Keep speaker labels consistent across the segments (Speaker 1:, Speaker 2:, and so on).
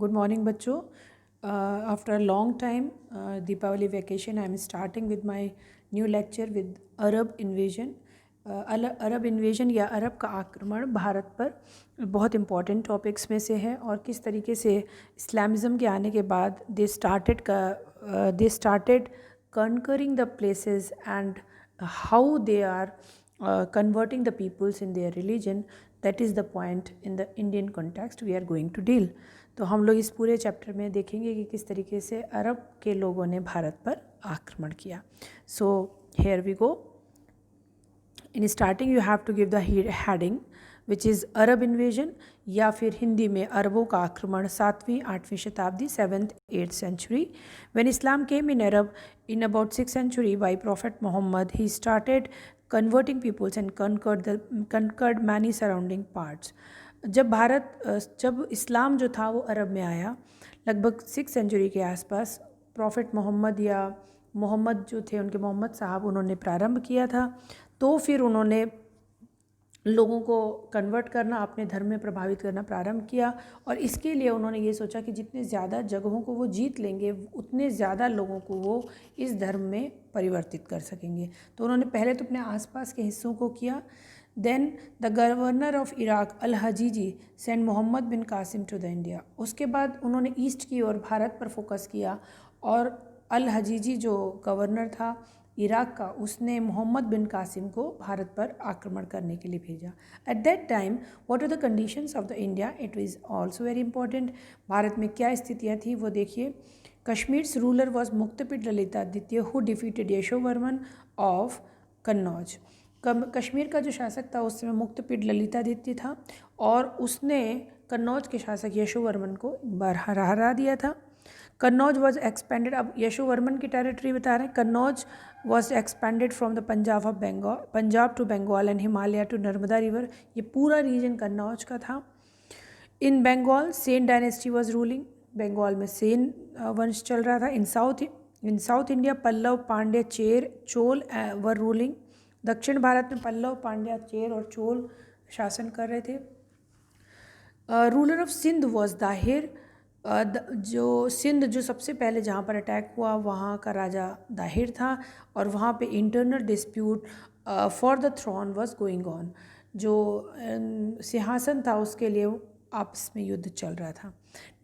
Speaker 1: Good morning, बच्चों. After a long time, Deepavali vacation, I am starting with my new lecture with Arab invasion. Arab invasion या अरब का आक्रमण भारत पर बहुत important topics में से है और किस तरीके से इस्लामिज़म के आने के बाद they started conquering the places and how they are converting the peoples in their religion. That is the point in the Indian context we are going to deal. तो हम लोग इस पूरे चैप्टर में देखेंगे कि किस तरीके से अरब के लोगों ने भारत पर आक्रमण किया. So here we go. In starting you have to give the heading which is Arab invasion या फिर हिंदी में अरबों का आक्रमण 7वीं 8वीं शताब्दी 7th 8th century. When Islam came in Arab in about 6th century by Prophet Muhammad, he started converting peoples and conquered many surrounding parts. जब इस्लाम जो था वो अरब में आया लगभग 6th सेंचुरी के आसपास, प्रॉफिट मोहम्मद या मोहम्मद जो थे उनके मोहम्मद साहब उन्होंने प्रारंभ किया था. तो फिर उन्होंने लोगों को कन्वर्ट करना, अपने धर्म में प्रभावित करना प्रारंभ किया और इसके लिए उन्होंने ये सोचा कि जितने ज़्यादा जगहों को वो जीत लेंगे उतने ज़्यादा लोगों को वो इस धर्म में परिवर्तित कर सकेंगे. तो उन्होंने पहले तो अपने आसपास के हिस्सों को किया. Then the governor of Iraq Al Hajjaj send Muhammad bin Qasim to the India. उसके बाद उन्होंने ईस्ट की ओर भारत पर फोकस किया और अल हजीजी जो गवर्नर था इराक का, उसने मोहम्मद बिन कासिम को भारत पर आक्रमण करने के लिए भेजा. At that time what are the conditions of the India, it is also very important. Bharat में क्या स्थितियाँ थी वो देखिए. Kashmir's ruler was Muktapida Lalitaditya who defeated Yashovarman of Kannauj. Kashmir का जो शासक था उस समय मुक्तपिंड ललितादित्य था और उसने कन्नौज के शासक यशोवर्मन को हरा दिया था. Kannauj was expanded. अब यशोवर्मन की टेरिटरी बता रहे हैं. Kannauj was expanded from the Punjab to Bengal and Himalaya to Narmada river. ये पूरा रीजन कन्नौज का था. In Bengal Sen dynasty was ruling. Bengal में सेन वंश चल रहा था. In South India Pallava, Pandya, Chera, Chola were ruling. दक्षिण भारत में पल्लव, पांड्या, चेर और चोल शासन कर रहे थे. Ruler of Sindh was Dahir. जो सिंध जो सबसे पहले जहाँ पर अटैक हुआ वहाँ का राजा दाहिर था और वहाँ पे internal dispute for the throne was going on. जो सिंहासन था उसके लिए आपस में युद्ध चल रहा था.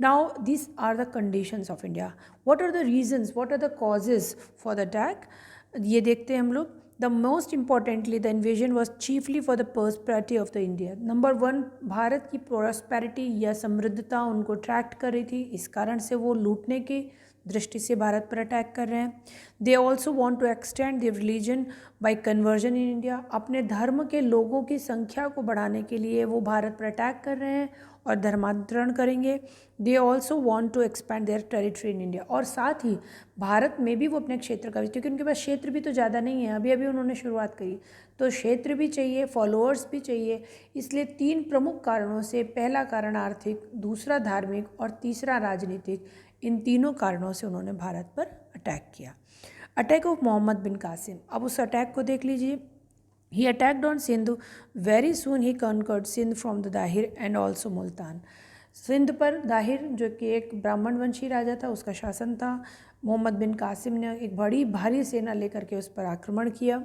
Speaker 1: Now this are the conditions of India. What are the reasons, what are the causes for the attack, ये देखते हैं हम लोग. The most importantly, the invasion was chiefly for the prosperity of the India. Number 1, Bharat की prosperity या समृद्धता उनको attract कर रही थी, इस कारण से वो लूटने की दृष्टि से भारत पर अटैक कर रहे हैं. They also want to extend their religion by conversion in India. अपने धर्म के लोगों की संख्या को बढ़ाने के लिए वो भारत पर अटैक कर रहे हैं और धर्मांतरण करेंगे. They also want to expand their territory in India. और साथ ही भारत में भी वो अपने क्षेत्र का, क्योंकि उनके पास क्षेत्र भी तो ज़्यादा नहीं है, अभी अभी उन्होंने शुरुआत करी, तो क्षेत्र भी चाहिए, फॉलोअर्स भी चाहिए. इसलिए 3 प्रमुख कारणों से, पहला कारण आर्थिक, दूसरा धार्मिक और तीसरा राजनीतिक, इन तीनों कारणों से उन्होंने भारत पर अटैक किया. Attack of Mohammad bin Qasim. अब उस अटैक को देख लीजिए. He attacked on Sindh. Very soon he conquered Sindh from the Dahir and also Multan. Sindh पर दाहिर जो कि एक ब्राह्मण वंशी राजा था उसका शासन था. मोहम्मद बिन कासिम ने एक बड़ी भारी सेना लेकर के उस पर आक्रमण किया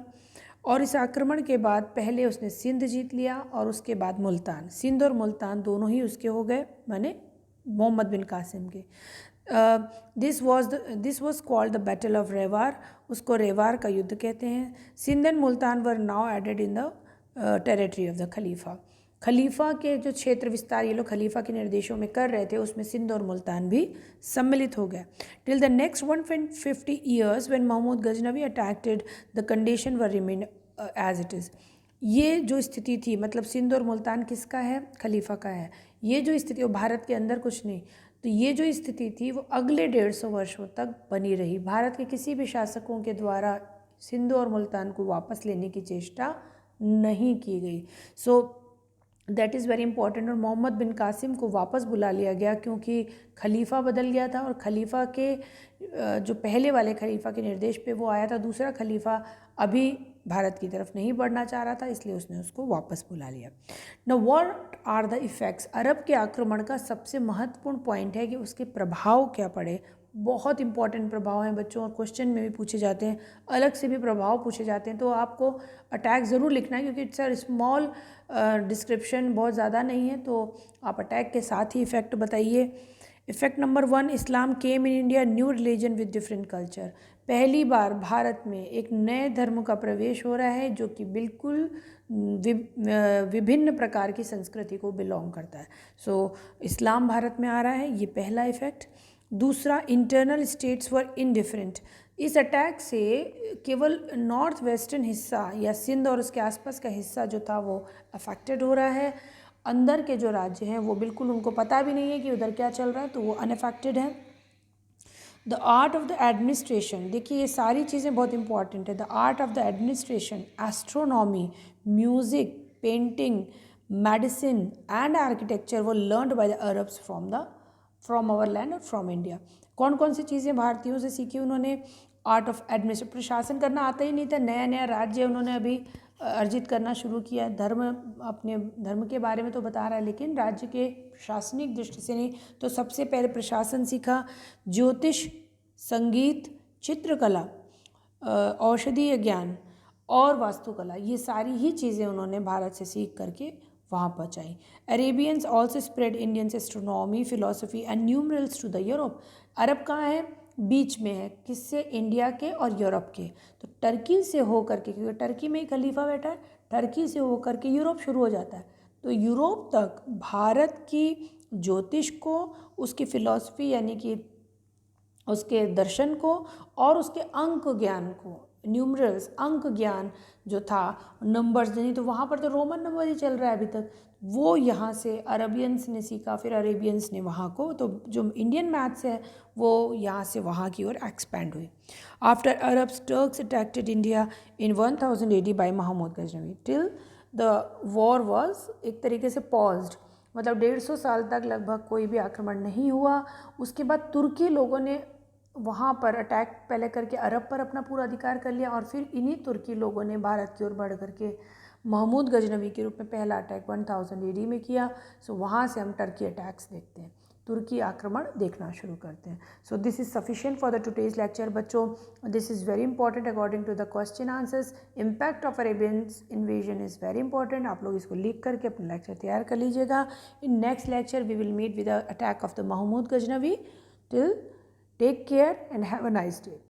Speaker 1: और इस आक्रमण के बाद पहले उसने सिंध जीत लिया और उसके बाद मुल्तान. सिंध और मुल्तान दोनों ही उसके हो गए, माने मोहम्मद बिन कासिम के. This was called the battle of Rewar. उसको रेवार का युद्ध कहते हैं. Sindh and Multan were now added in the territory of the Khalifa. खलीफा के जो क्षेत्र विस्तार ये लोग खलीफा के निर्देशों में कर रहे थे उसमें सिंध और मुल्तान भी सम्मिलित हो गया. Till the next 150 years when Mahmud Ghaznavi attacked the condition were remain as it is. ये जो स्थिति थी, मतलब सिंध और मुल्तान किसका है? खलीफा का है. ये जो स्थिति, वो भारत के अंदर कुछ नहीं, तो ये जो स्थिति थी वो अगले 150 वर्षों तक बनी रही. भारत के किसी भी शासकों के द्वारा सिंध और मुल्तान को वापस लेने की चेष्टा नहीं की गई. So that is very important. और मोहम्मद बिन कासिम को वापस बुला लिया गया क्योंकि खलीफा बदल गया था और खलीफा के जो पहले वाले खलीफा के निर्देश पे वो आया था, दूसरा खलीफा अभी भारत की तरफ नहीं बढ़ना चाह रहा था, इसलिए उसने उसको वापस बुला लिया। Now what are the effects? अरब के आक्रमण का सबसे महत्वपूर्ण पॉइंट है कि उसके प्रभाव क्या पड़े। बहुत इंपॉर्टेंट प्रभाव हैं बच्चों, और क्वेश्चन में भी पूछे जाते हैं, अलग से भी प्रभाव पूछे जाते हैं। तो आपको अटैक ज़रूर लिखना है, क्योंकि इट्स अ स्मॉल डिस्क्रिप्शन, बहुत ज़्यादा नहीं है, तो आप अटैक के साथ ही इफ़ेक्ट बताइए। Effect number 1, Islam came in India new religion with different culture. पहली बार भारत में एक नए धर्म का प्रवेश हो रहा है जो कि बिल्कुल विभिन्न प्रकार की संस्कृति को बिलोंग करता है। सो इस्लाम भारत में आ रहा है, ये पहला इफ़ेक्ट। दूसरा, इंटरनल स्टेट्स वर इनडिफरेंट। इस अटैक से केवल नॉर्थ वेस्टर्न हिस्सा या सिंध और उसके आसपास का हिस्सा जो था वो अफेक्टेड हो रहा है। अंदर के जो राज्य हैं वो बिल्कुल उनको पता भी नहीं है कि उधर क्या चल रहा है, तो वो अनअफेक्टेड है। The art of the administration, देखिए ये सारी चीज़ें बहुत इंपॉर्टेंट है। The art of the administration, astronomy, music, painting, medicine and architecture वो learned by the Arabs from our land और फ्रॉम इंडिया। कौन कौन सी चीज़ें भारतीयों से सीखी उन्होंने? आर्ट ऑफ एडमिनिस्ट्रेशन, प्रशासन करना आता ही नहीं था, नया नया राज्य उन्होंने अभी अर्जित करना शुरू किया। धर्म, अपने धर्म के बारे में तो बता रहा है, लेकिन राज्य के प्रशासनिक दृष्टि से नहीं। तो सबसे पहले प्रशासन सीखा। ज्योतिष, संगीत, चित्रकला, औषधीय ज्ञान और वास्तुकला, ये सारी ही चीज़ें उन्होंने भारत से सीख करके वहाँ पहुँचाई। Arabians also spread Indians astronomy, philosophy and numerals to the Europe. अरब कहाँ है? बीच में है, किससे? इंडिया के और यूरोप के। तो टर्की से होकर के, क्योंकि टर्की में ही खलीफा बैठा है, टर्की से होकर के यूरोप शुरू हो जाता है। तो यूरोप तक भारत की ज्योतिष को, उसकी फिलॉसफी यानी कि उसके दर्शन को, और उसके अंक ज्ञान को, न्यूमरल्स, अंक ज्ञान जो था, नंबर्स नहीं, तो वहाँ पर तो रोमन नंबर ही चल रहा है अभी तक, वो यहाँ से अरबियंस ने सीखा, फिर अरेबियंस ने वहाँ को, तो जो इंडियन मैथ्स है वो यहाँ से वहाँ की ओर एक्सपैंड हुई। After Arabs, Turks attacked India in 1000 AD by Mahmud Ghaznavi till the war was एक तरीके से पॉज्ड, मतलब 150 साल तक लगभग कोई भी आक्रमण नहीं हुआ। उसके बाद तुर्की लोगों ने वहाँ पर अटैक पहले करके अरब पर अपना पूरा अधिकार कर लिया, और फिर इन्हीं तुर्की लोगों ने भारत की ओर बढ़ करके महमूद गजनवी के रूप में पहला अटैक 1000 AD में किया। सो वहाँ से हम टर्की अटैक्स देखते हैं, तुर्की आक्रमण देखना शुरू करते हैं। So this is sufficient for the today's lecture बच्चों। This is very important according to the question answers. Impact of Arabians invasion is very important. आप लोग इसको लिख करके अपना लेक्चर तैयार कर लीजिएगा। In next lecture we will meet with the attack of the Mahmud Ghaznavi. Till, take care and have a nice day.